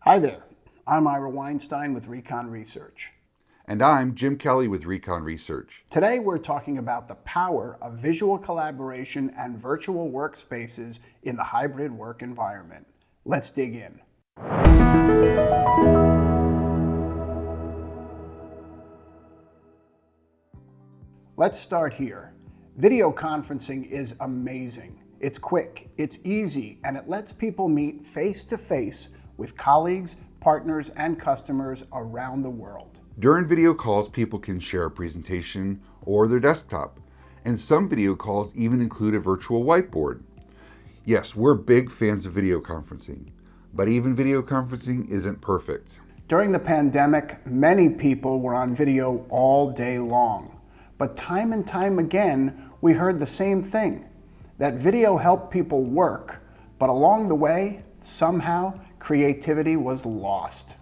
Hi there, I'm Ira Weinstein with Recon Research. And I'm Jim Kelly with Recon Research. Today we're talking about the power of visual collaboration and virtual workspaces in the hybrid work environment. Let's dig in. Let's start here. Video conferencing is amazing. It's quick, it's easy, and it lets people meet face-to-face with colleagues, partners, and customers around the world. During video calls, people can share a presentation or their desktop, and some video calls even include a virtual whiteboard. Yes, we're big fans of video conferencing, but even video conferencing isn't perfect. During the pandemic, many people were on video all day long, but time and time again, we heard the same thing, that video helped people work, but along the way, somehow, creativity was lost.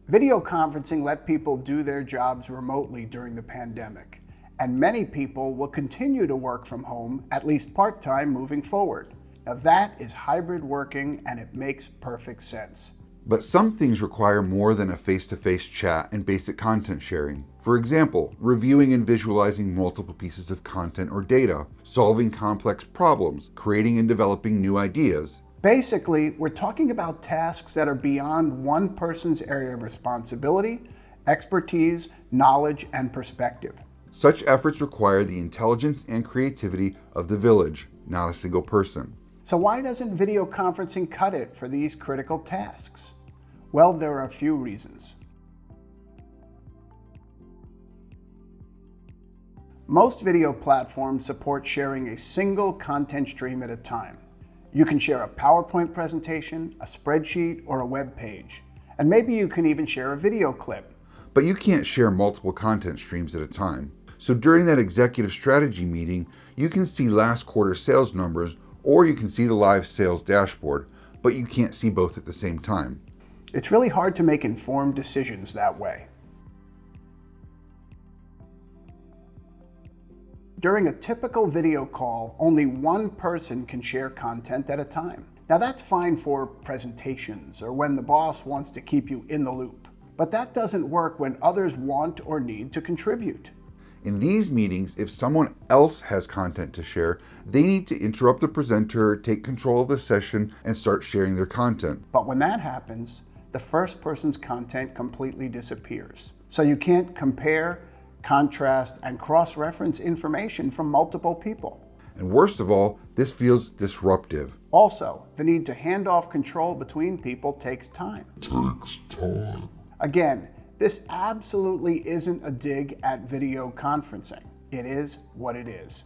Video conferencing let people do their jobs remotely during the pandemic, and many people will continue to work from home, at least part-time, moving forward. Now that is hybrid working, and it makes perfect sense. But some things require more than a face-to-face chat and basic content sharing. For example, reviewing and visualizing multiple pieces of content or data, solving complex problems, creating and developing new ideas. Basically, we're talking about tasks that are beyond one person's area of responsibility, expertise, knowledge, and perspective. Such efforts require the intelligence and creativity of the village, not a single person. So why doesn't video conferencing cut it for these critical tasks? Well, there are a few reasons. Most video platforms support sharing a single content stream at a time. You can share a PowerPoint presentation, a spreadsheet, or a web page. And maybe you can even share a video clip. But you can't share multiple content streams at a time. So during that executive strategy meeting, you can see last quarter sales numbers, or you can see the live sales dashboard, but you can't see both at the same time. It's really hard to make informed decisions that way. During a typical video call, only one person can share content at a time. Now that's fine for presentations or when the boss wants to keep you in the loop. But that doesn't work when others want or need to contribute. In these meetings, if someone else has content to share, they need to interrupt the presenter, take control of the session, and start sharing their content. But when that happens, the first person's content completely disappears. So you can't compare, contrast, and cross-reference information from multiple people. And worst of all, this feels disruptive. Also, the need to hand off control between people takes time. Again, this absolutely isn't a dig at video conferencing. It is what it is.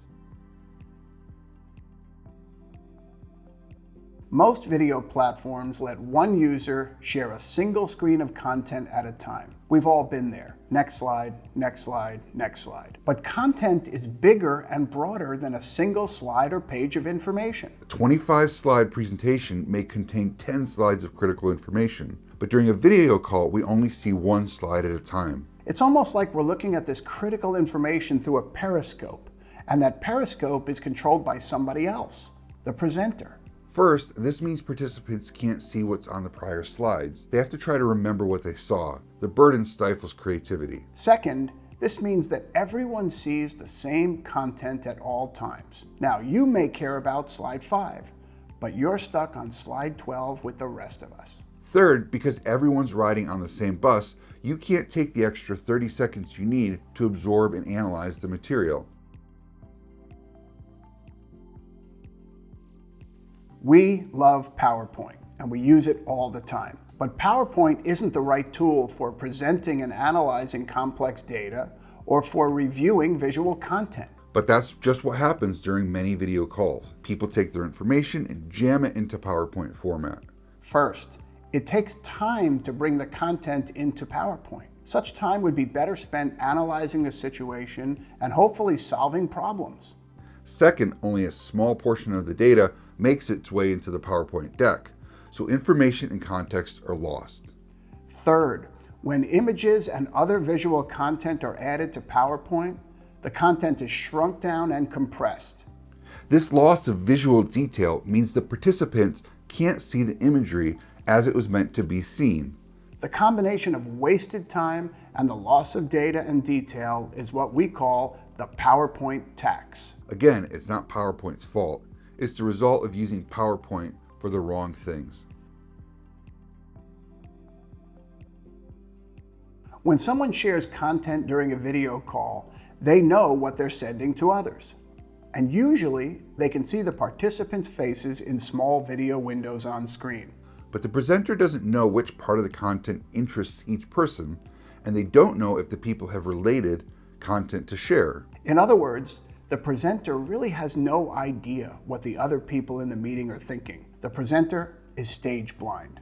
Most video platforms let one user share a single screen of content at a time. We've all been there. Next slide, next slide, next slide. But content is bigger and broader than a single slide or page of information. A 25-slide presentation may contain 10 slides of critical information, but during a video call, we only see one slide at a time. It's almost like we're looking at this critical information through a periscope, and that periscope is controlled by somebody else, the presenter. First, this means participants can't see what's on the prior slides. They have to try to remember what they saw. The burden stifles creativity. Second, this means that everyone sees the same content at all times. Now, you may care about slide 5, but you're stuck on slide 12 with the rest of us. Third, because everyone's riding on the same bus, you can't take the extra 30 seconds you need to absorb and analyze the material. We love PowerPoint, and we use it all the time. But PowerPoint isn't the right tool for presenting and analyzing complex data or for reviewing visual content. But that's just what happens during many video calls. People take their information and jam it into PowerPoint format. First, it takes time to bring the content into PowerPoint. Such time would be better spent analyzing the situation and hopefully solving problems. Second, only a small portion of the data makes its way into the PowerPoint deck, so information and context are lost. Third, when images and other visual content are added to PowerPoint, the content is shrunk down and compressed. This loss of visual detail means the participants can't see the imagery as it was meant to be seen. The combination of wasted time and the loss of data and detail is what we call the PowerPoint tax. Again, it's not PowerPoint's fault. It's the result of using PowerPoint for the wrong things. When someone shares content during a video call, they know what they're sending to others. And usually, they can see the participants' faces in small video windows on screen. But the presenter doesn't know which part of the content interests each person, and they don't know if the people have related content to share. In other words, the presenter really has no idea what the other people in the meeting are thinking. The presenter is stage blind.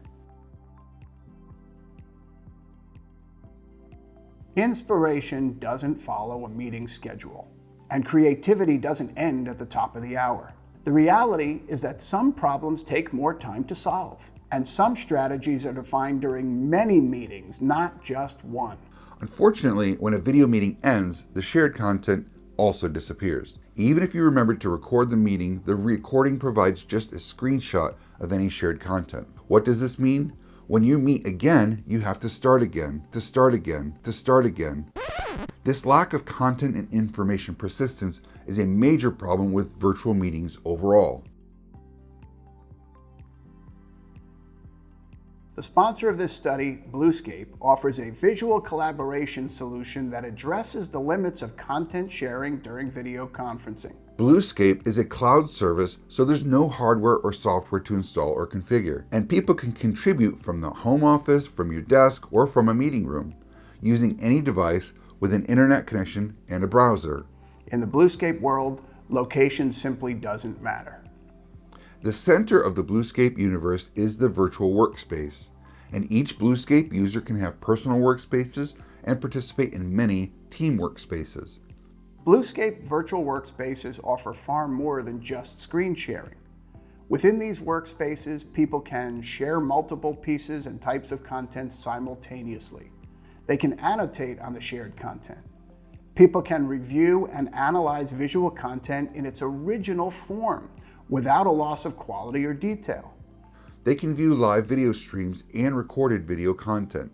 Inspiration doesn't follow a meeting schedule, and creativity doesn't end at the top of the hour. The reality is that some problems take more time to solve, and some strategies are defined during many meetings, not just one. Unfortunately, when a video meeting ends, the shared content also disappears. Even if you remembered to record the meeting, the recording provides just a screenshot of any shared content. What does this mean? When you meet again, you have to start again, to start again, to start again. This lack of content and information persistence is a major problem with virtual meetings overall. The sponsor of this study, Bluescape, offers a visual collaboration solution that addresses the limits of content sharing during video conferencing. Bluescape is a cloud service, so there's no hardware or software to install or configure, and people can contribute from the home office, from your desk, or from a meeting room, using any device with an internet connection and a browser. In the Bluescape world, location simply doesn't matter. The center of the Bluescape universe is the virtual workspace, and each Bluescape user can have personal workspaces and participate in many team workspaces. Bluescape virtual workspaces offer far more than just screen sharing. Within these workspaces, people can share multiple pieces and types of content simultaneously. They can annotate on the shared content. People can review and analyze visual content in its original form without a loss of quality or detail. They can view live video streams and recorded video content.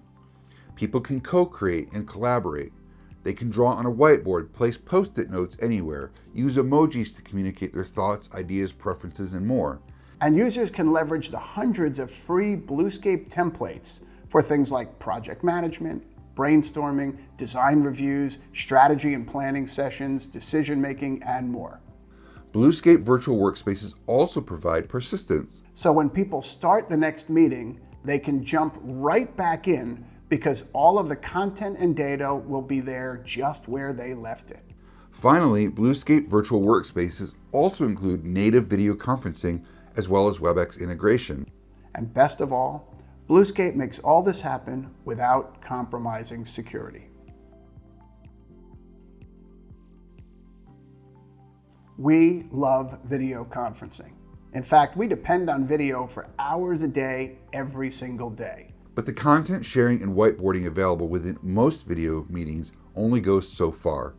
People can co-create and collaborate. They can draw on a whiteboard, place post-it notes anywhere, use emojis to communicate their thoughts, ideas, preferences, and more. And users can leverage the hundreds of free Bluescape templates for things like project management, brainstorming, design reviews, strategy and planning sessions, decision-making, and more. Bluescape virtual workspaces also provide persistence. So when people start the next meeting, they can jump right back in because all of the content and data will be there just where they left it. Finally, Bluescape virtual workspaces also include native video conferencing as well as WebEx integration. And best of all, Bluescape makes all this happen without compromising security. We love video conferencing. In fact, we depend on video for hours a day, every single day. But the content sharing and whiteboarding available within most video meetings only goes so far.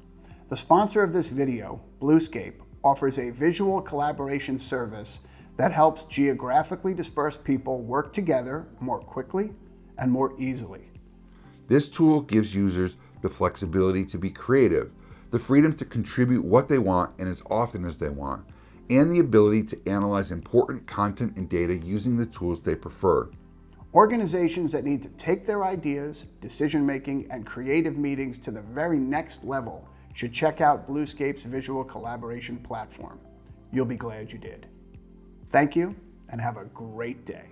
The sponsor of this video, Bluescape, offers a visual collaboration service that helps geographically dispersed people work together more quickly and more easily. This tool gives users the flexibility to be creative, the freedom to contribute what they want and as often as they want, and the ability to analyze important content and data using the tools they prefer. Organizations that need to take their ideas, decision-making, and creative meetings to the very next level should check out Bluescape's visual collaboration platform. You'll be glad you did. Thank you, and have a great day.